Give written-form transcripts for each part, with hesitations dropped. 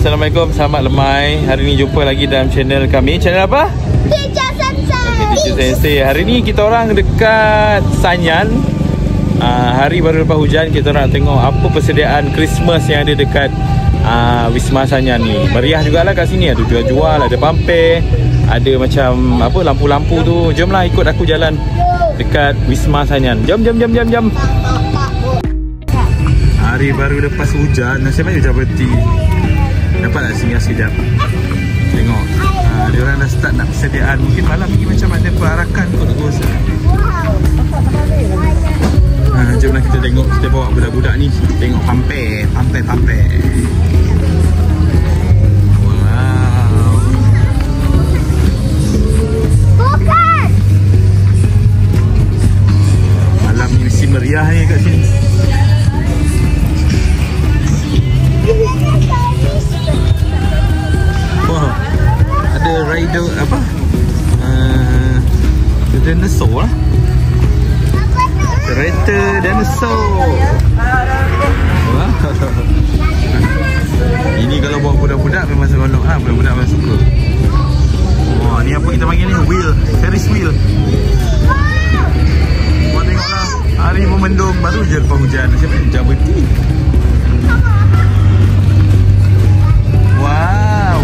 Assalamualaikum, selamat lemai. Hari ni jumpa lagi dalam channel kami. Channel apa? Teacher Sensei. Teacher Sensei. Hari ni kita orang dekat Sanyan. Hari baru lepas hujan, kita nak tengok apa persediaan Christmas yang ada dekat Wisma Sanyan ni. Meriah jugalah kat sini. Ada jual-jual, ada pamper, ada macam apa lampu-lampu tu. Jomlah ikut aku jalan dekat Wisma Sanyan. Jom. Hari baru lepas hujan, nasib baik hujan berhenti. Dapat tak singgah sekejap? Tengok, diorang dah start nak persediaan. Mungkin malam ni macam ada perarakan kot aku rasa. Jomlah kita tengok. Kita bawa budak-budak ni tengok pamper. Wow. Bukan. Malam ni mesti meriah ni kat sini. Wow. Ada rider apa? Dinosaur lah. Kereta dinosaur. Wah. Ini kalau bawa budak-budak memang seronok lah. Budak-budak memang suka. Wah, ni apa kita panggil ni? Wheel. Ferris wheel. Wah, tengoklah. Hari memendung. Baru je lepas hujan. Siapa hujan berhenti? Wow.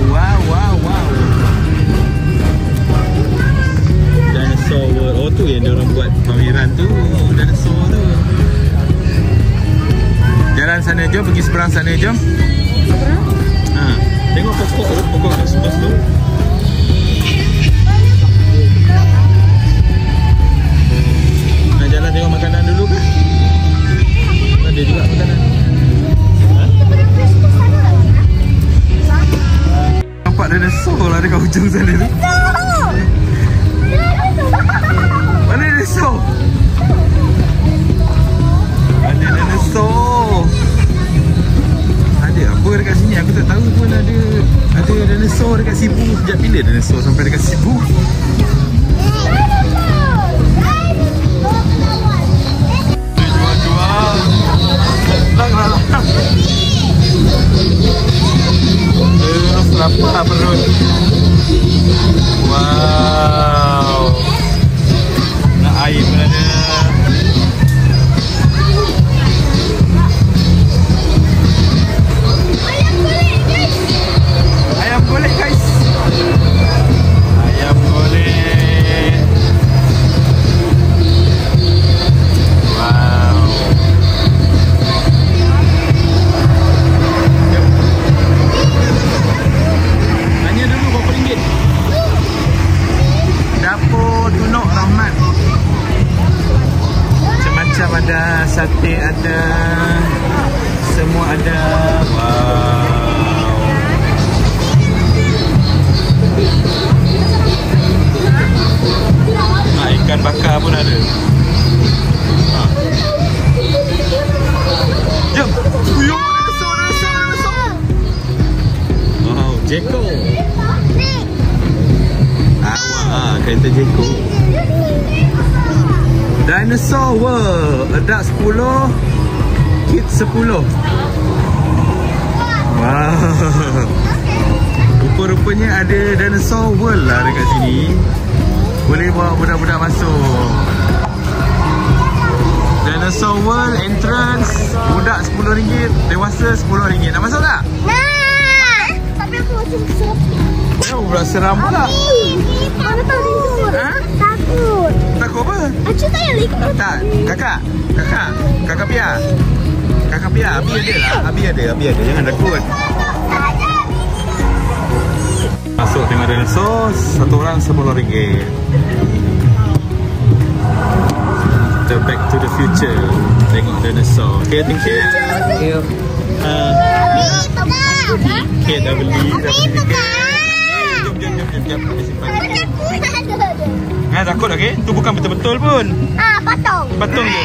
Dinosaur World. Oh, tu yang diorang buat pameran tu. Dinosaur tu. Jalan sana, jom. Pergi seberang sana, jom. Tengok pokok kat sebelah tu. Nak jalan tengok makanan dulu ke? Ada juga makanan. Nampak dinosaur lah dekat hujung sana tu. Mana dinosaur? Ada dinosaur. Ada apa dekat sini? Aku tak tahu pun ada dinosaur dekat Sibu. Sejak bila dinosaur sampai dekat Sibu? Jual-jual. Lang. Lapar perut. Wow. Nak air pun ada. Ayam golek guys. Ayam golek. Wow. Tanya dulu berapa ringgit? Dapur Tunuk Rahmat. Macam-macam ada. Sate ada. Semua ada. Wow. Ikan bakar pun ada. Jom. Dinosaur. Wow, Jeko. Kereta Jeko. Dinosaur World. Adult 10, kids 10. Wow. Rupa-rupanya ada Dinosaur World lah dekat sini. Boleh bawa budak-budak masuk. Dinosaur World entrance. Budak RM10, dewasa RM10. Nak masuk tak? Nak. Tapi aku macam seram. Oh, pula seram pula. Mana tahu dinosaur? Takut. Takut apa? Acu tak payah ikut. Tak, kakak Pia. Abi ada. Jangan takut. Masuk tengok dinosaur. Satu orang RM10. Kita back to the future. Tengok dinosaur. Okay, thank you. Okay, dah beli. Jom. Takut okay? Tu bukan betul-betul pun. Patung je.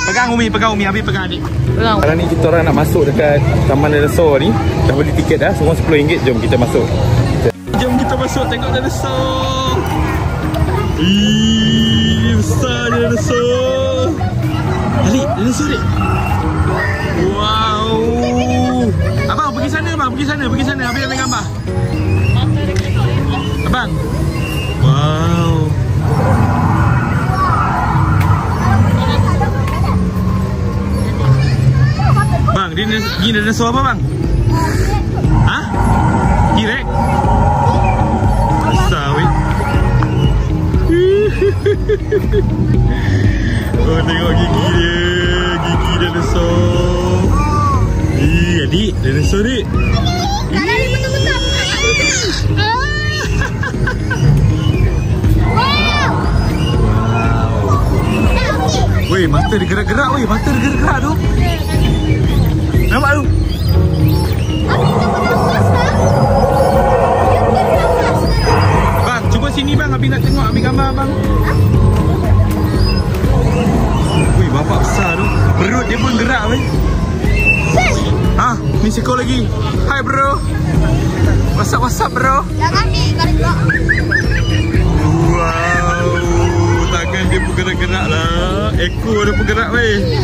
Pegang Umi, Abi pegang adik. Sekarang ni kita orang nak masuk dekat Taman Dinosaur ni. Dah beli tiket dah, semua RM10. Jom kita masuk. Jom kita masuk tengok dinosaur. Besar dinosaur. Ali, dinosaur ni. Wow. Abang pergi sana. pergi sana. Abang ambil gambar. Abang. Wow. Bang, ini dinosaur apa bang? Hah? T-Rex? Besar weh. Oh, tengok gigi dia. Gigi dinosaur. Adik, dinosaur dik. Kalau dia betul-betul. Weh, mata dia gerak-gerak weh. Mata dia gerak-gerak tu. Nampak tu? Bang, cuba sini bang. Abi nak tengok. Abi gambar bang. Wih, bapak besar tu. Perut dia pun gerak weh. Ah, ni seekor lagi. Hai bro. What's up bro? Jangan ni, kali gerak. Wow. Tangan dia pun gerak-gerak lah. Ekor dia pun gerak weh.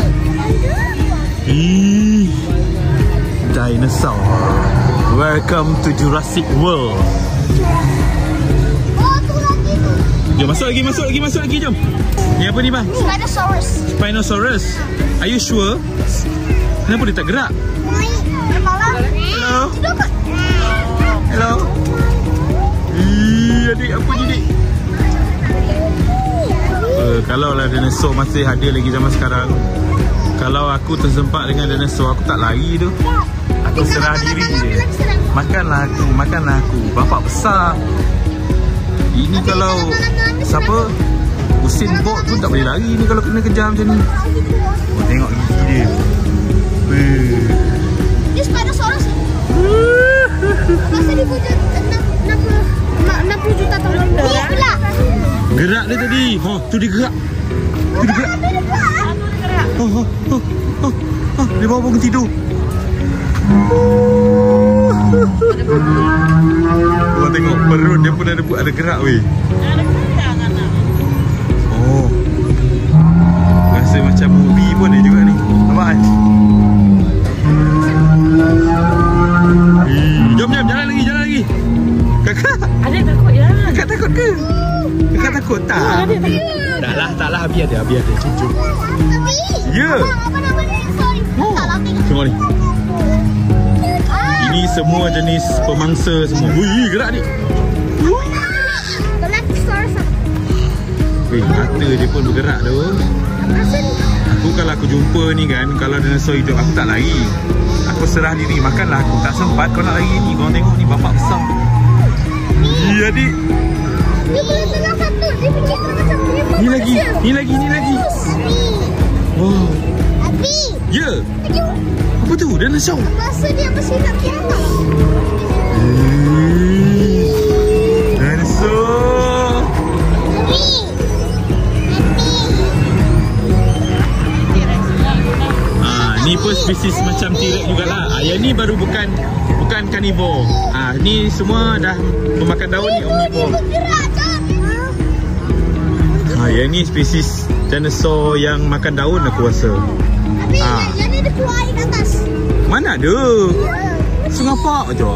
Dinosaur. Welcome to Jurassic World. Oh, tu lagi tu. Jom masuk lagi jom. Ni apa ni bang? Spinosaurus. Spinosaurus. Are you sure? Kenapa dia tak gerak? Hello. Hello. Adik apa ni dik? Kalau lah dinosaur masih ada lagi zaman sekarang. Kalau aku tersempat dengan dinosaur, aku tak lari tu. Aku serah diri je. Makanlah aku. Bapak besar. Ini kalau siapa? Usain Bolt pun tak boleh lari ni kalau kena kejar macam ni. Oh, tengok gigi dia. Ini Spinosaurus. Masa dia punya 60 juta tahun lalu. Dia gelap. Gerak dia tadi. Oh, tu dia gerak. Dia bawa bangun tidur. Kau tengok perut dia pun ada gerak weh. Oh. Rasa macam movie pun ada juga ni. Nampak kan? Jom jalan lagi. Kakak. Adik takut ya. Kakak takut ke? Kakak takut tak? Taklah Abi ada. Jom. Ya. Apa nama dia? Sorry. Tak lah tengok. Tengok ni. Ini semua jenis pemangsa semua. Wih, gerak ni. Galactosaurus. Wih, mata dia pun bergerak tu. Aku kalau aku jumpa ni kan, kalau dinosaur hidup, aku tak lari. Aku serah diri, makanlah aku. Tak sempat kau nak lari ni. Kau tengok ni bapak besar. Iya adik. Dia boleh tengok satu. Dia fikir macam Ni lagi. Wow. Abi. Ya. Apa tu? Dinosaur. Rasa dia masih nak kiamat. Dinosaur. Ni pun spesies macam T-Rex jugalah. Yang ni baru bukan karnivore. Ni semua dah pemakan daun ni omnivore. Yang ni spesies dinosaur yang makan daun aku rasa. Tapi yang ni dia keluar air kat atas. Mana ada? Sungai Pak je.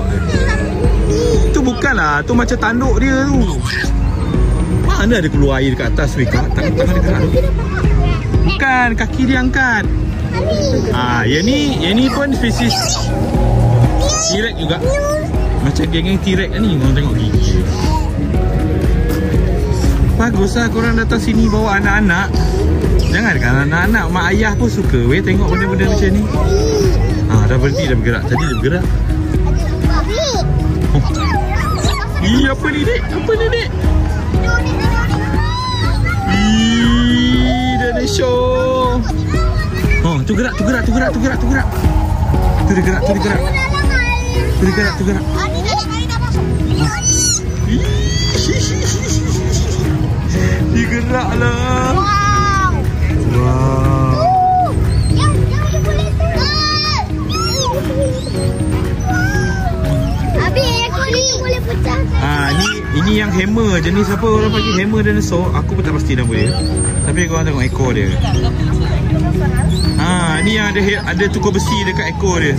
Tu bukanlah, tu macam tanduk dia tu. Mana ada keluar air dekat atas weh? Tangan dia gerak tu. Bukan, kaki dia angkat. Yang ni pun spesies T-Rex juga. Macam geng-geng T-Rex ni. Korang tengok gigi dia. Baguslah korang datang sini bawa anak-anak. Jangankan anak-anak, mak ayah pun suka weh tengok benda-benda macam ni. Dah berhenti dah bergerak. Tadi dia bergerak. Apa ni dek? Dinosaur. Tu gerak. Tu dia gerak. Dia gerak lah. Wow. Yang boleh tu. Abi, ekor ni boleh pecah. Ini yang hammer. Jenis apa orang panggil hammer dinosaur? Aku pun tak pasti nama dia. Tapi korang tengok ekor dia. Ni yang ada tukar besi dekat ekor dia.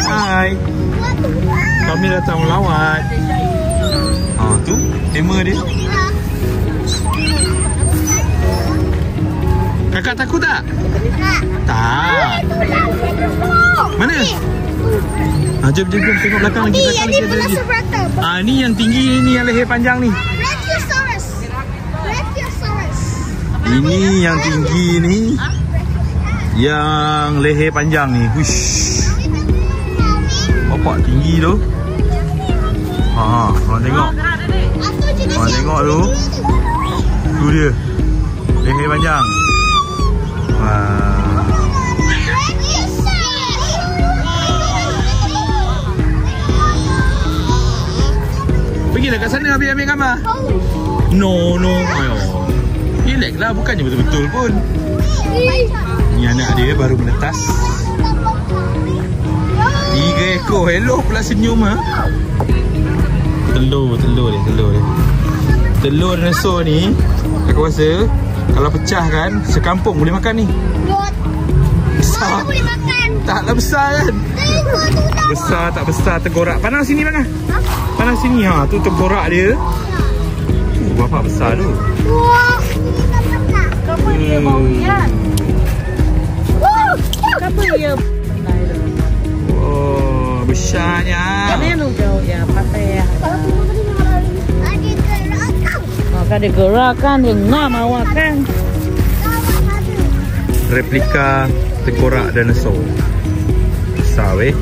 Hai. Kami datang melawat. Tu tema dia. Kakak takut tak? Tak. Mana? Jom tengok belakang lagi. Ni yang tinggi ni, yang leher panjang ni. Ini yang tinggi ni, yang leher panjang ni. Hush. Bapak tinggi tu. Korang tengok. Korang tengok tu. Tu dia. Leher panjang. Pergilah kat sana ambil gambar. No. Relax lah, bukannya betul-betul pun. Ni anak dia baru menetas. 3 ekor. Hello pula senyum ha. Telur dia. Telur dinosaur ni aku rasa kalau pecah kan, sekampung boleh makan ni. Besar. Boleh makan. Taklah besar kan? Besar tak besar, tergorak. Panas sini mana? Panas sini tu tergorak dia. Bapak besar tu. Wah, ini tak pernah. Kenapa dia bau ikan? Kenapa dia? Besarnya. Kan tu jauh ya, pakai ya. Ada gerakan dengar awak kan. Replika tengkorak dinosaur. Besar weh.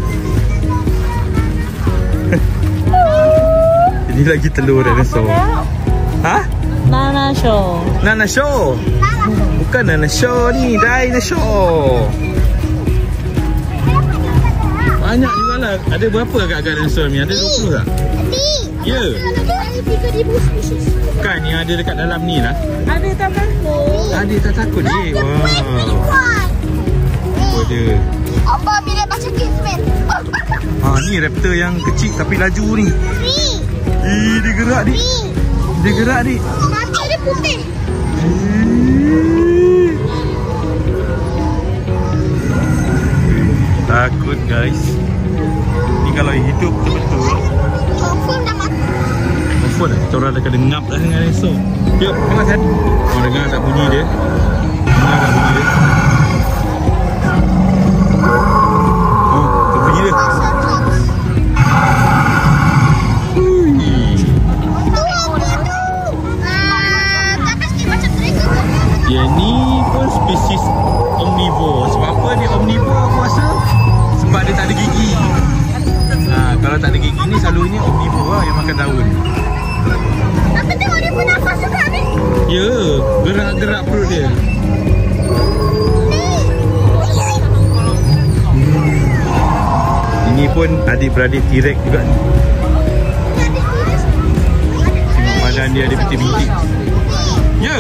Ini lagi telur dinosaur. Nana show. Bukan Nana show ni, dinosaur. Banyak juga lah. Ada berapa agak-agak dinosaur ni? Ada 20 tak? Ya. Bukan yang ada dekat dalam ni lah. Ada tak takut? Ada tak takut je. Wow. Apa dia? Abah bila baca kismet. Ni raptor yang kecil tapi laju ni. Dia gerak ni. Mata dia putih. Takut guys. Ni kalau hidup betul-betul. Confirm dah mati. Confirm dah. Kita orang dah kena ngap dah dengan dinosaur. Yuk, tengok kan. Dengar tak bunyi dia? Bunyi dia. Dia ni pun spesies omnivore. Sebab apa dia omnivore aku rasa? Sebab dia tak ada gigi. Kalau tak ada gigi ni selalunya omnivore lah yang makan daun. Tapi tengok dia pun nafas juga ni. Ya, gerak-gerak perut dia. Ini pun adik-beradik T-Rex juga ni. Tengok badan dia ada bintik-bintik. Ya.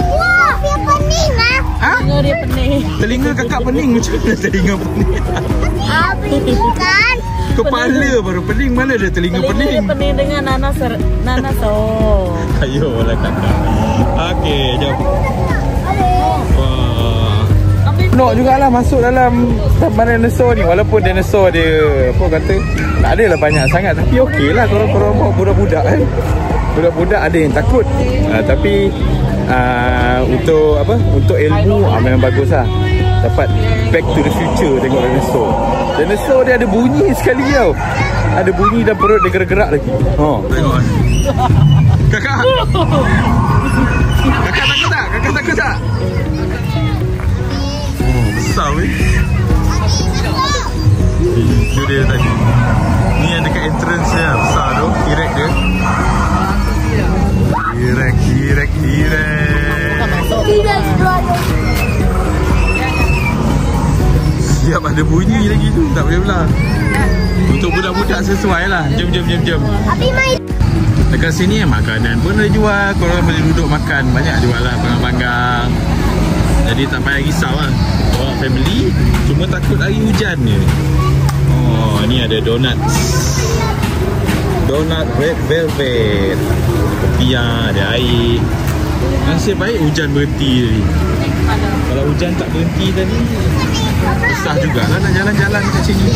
Wah, dia pening lah. Telinga dia pening. Telinga kakak pening. Macam mana telinga pening? Bukan. Kepala baru pening. Mana ada telinga pening? Telinga dia pening dengan nanasaur. Ayolah kakak. Okey, jom. Wah. Nak jugalah masuk dalam taman dinosaur ni. Walaupun dinosaur dia apa kata tak adalah banyak sangat, tapi okey lah korang-korang bawa budak-budak kan. Budak-budak ada yang takut. Tapi untuk apa? Untuk ilmu memang bagus lah. Dapat back to the future tengok dinosaur. Dinosaur dia ada bunyi sekali tau. Ada bunyi dan perut dia gerak-gerak lagi. Tengok. Kakak. Kakak takut tak? Kakak takut tak? Besar weh. Itu dia tadi. Ni yang dekat entrance dia. Besar tu. T-Rex dia. T-Rex. Siap ada bunyi lagi tu. Tak boleh pula. Untuk budak-budak sesuai lah. Jom. Abi main. Dekat sini makanan pun ada jual. Korang boleh duduk makan. Banyak jual lah panggang-panggang. Jadi tak payah risau lah. Bawa family. Cuma takut hari hujan je. Ni ada donut. Donut red velvet. Kopiah, ada air. Nasib baik hujan berhenti tadi. Kalau hujan tak berhenti tadi, susah jugalah nak jalan-jalan kat sini.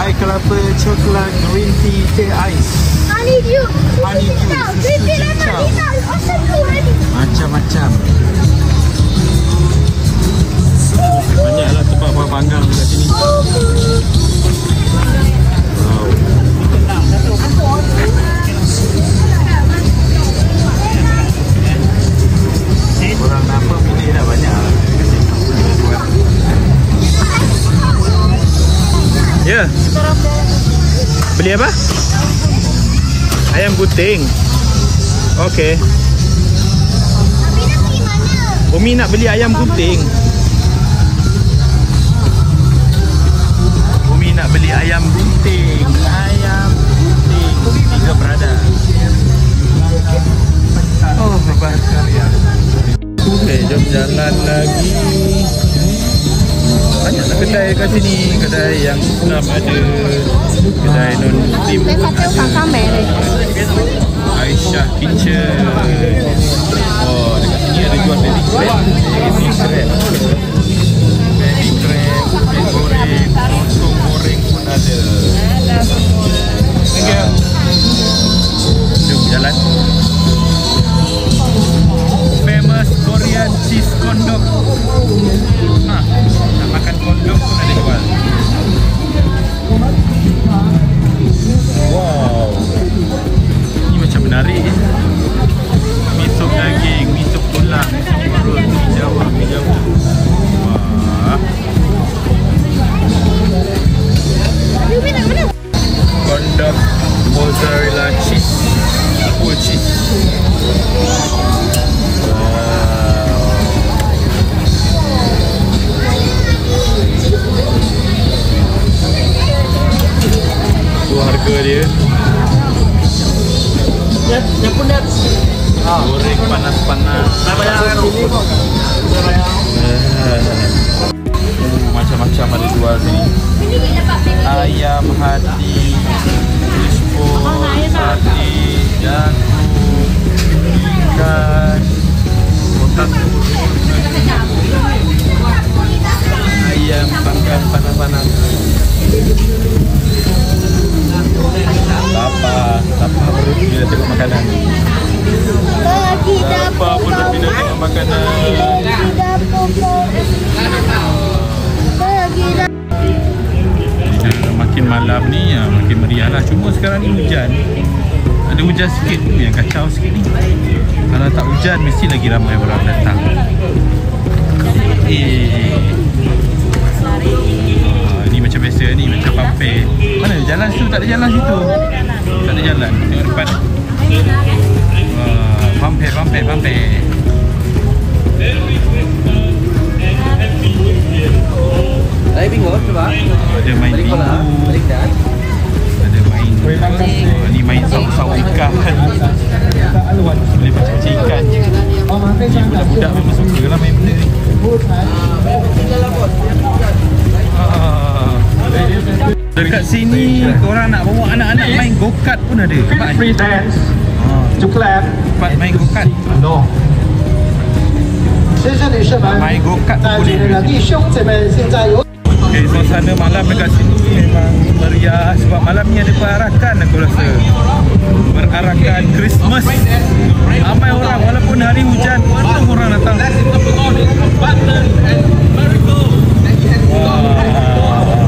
air kelapa, coklat, green tea, teh ais. Honeydew. Honeydew, Green tea lemon cacao. tea. Awesome tea ready. Macam-macam. Banyaklah tempat buah panggang dekat sini. Wow. Orang apa pilih dah banyak lah. Ya. Beli apa? Ayam guting. Okey. Tapi nak pergi mana? Umi nak beli ayam guting. Umi nak beli ayam gunting. Ayam gunting. 3 berada. Oh, hebat sekali ya. Okay, jom jalan lagi. Banyaklah kedai kat sini. Kedai yang Islam ada. Kedai non-Muslim ada. Aisyah Kitchen. Oh, dekat sini ada jual baby crab. Baby crab. Baby crab, baby goreng, lontong goreng pun ada. Thank you. Jom jalan. Famous Korean cheese kondok. Ha, nak makan kondok pun ada jual. Wow. Ini macam menarik ya. Mi sup daging, mi sup tulang, mi sup perut, mi Jawa, mi Jawa. Wah. Umi nak mana? Kondok mozzarella cheese. Full cheese. Tu harga dia. Goreng panas-panas. Macam-macam ada jual sini. Ayam hati, crispy, sate, jagung, ikan, otak telur, ayam panggang panas-panas. Lapar perut bila tengok makanan. Lapar perut bila tengok makanan. Makin malam ni makin meriah lah. Cuma sekarang ni hujan. Ada hujan sikit tu yang kacau sikit ni. Kalau tak hujan mesti lagi ramai orang datang. Ni macam biasa ni, macam pampe. Mana jalan situ? Tak ada jalan situ. Tak ada jalan. Tengok depan. Pampe. Dari bingo coba. Ada main bingo. Ada main. Ni main sawu-sawu ikan. Boleh macam ikan. Ni budak-budak memang suka lah main benda ni. Dekat sini korang nak bawa anak-anak main go-kart pun ada. Free dance to clap. Tempat main go-kart. No. 先生女士们， Main go-kart 在 pun 这里 boleh. 的弟兄姐妹现在有。 Okay, suasana malam dekat sini memang meriah sebab malam ni ada perarakan aku rasa. Perarakan Christmas. Ramai orang walaupun hari hujan, penuh orang datang. Wow.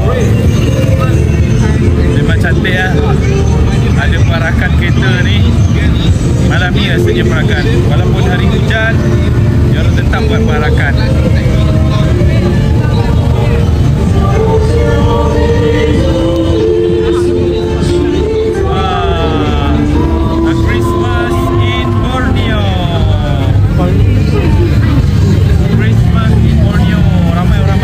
Memang cantik lah. Ada perarakan kereta ni. Malam ni rasanya perarakan. Walaupun hari hujan, dia orang tetap buat perarakan. A Christmas in Borneo. Christmas in Borneo. Ramai orang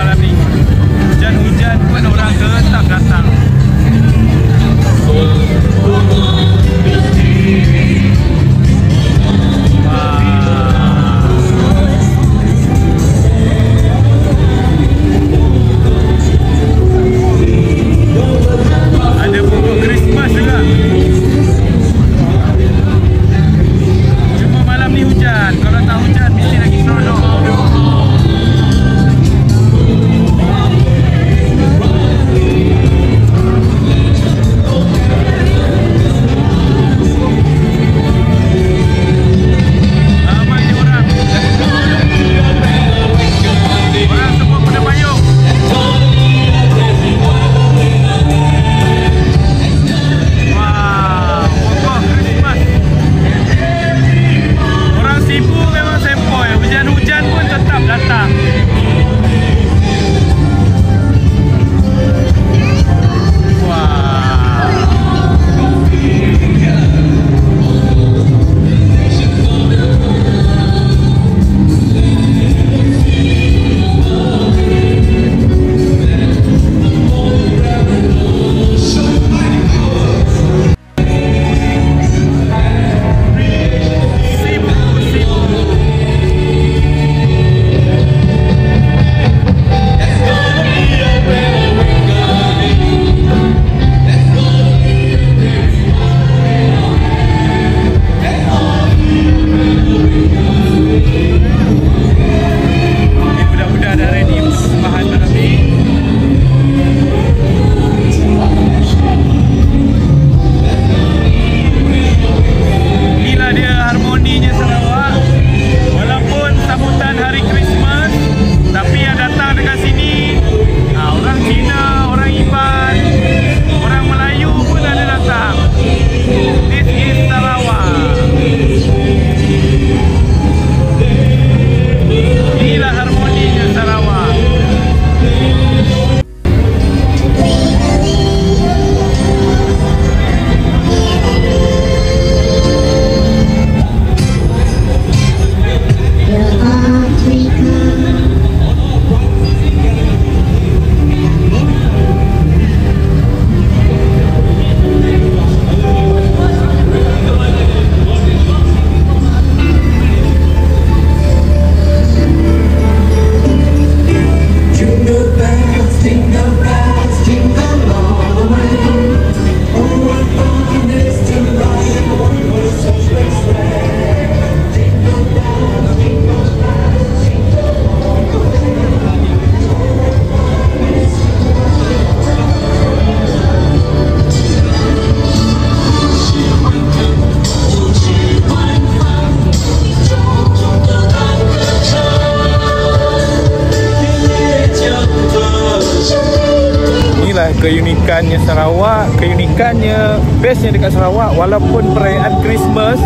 keunikannya Sarawak, keunikannya bestnya dekat Sarawak. Walaupun perayaan Christmas,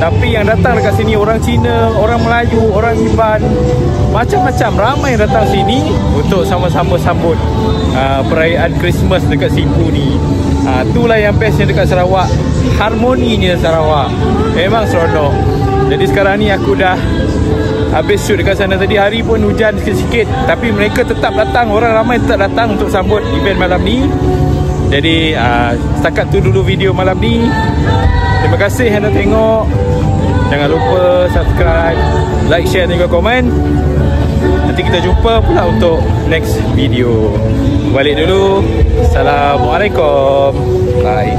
tapi yang datang dekat sini orang Cina, orang Melayu, orang Iban, macam-macam ramai datang sini untuk sama-sama sambut perayaan Christmas dekat Sipu ni. Itulah yang bestnya dekat Sarawak, harmoninya Sarawak. Memang seronok. Jadi sekarang ni aku dah habis shoot dekat sana tadi. Hari pun hujan sikit-sikit, tapi mereka tetap datang, orang ramai tetap datang untuk sambut event malam ni. Jadi setakat tu dulu video malam ni. Terima kasih yang dah tengok. Jangan lupa subscribe, like, share dan juga komen. Nanti kita jumpa pula untuk next video. Balik dulu. Assalamualaikum. Bye.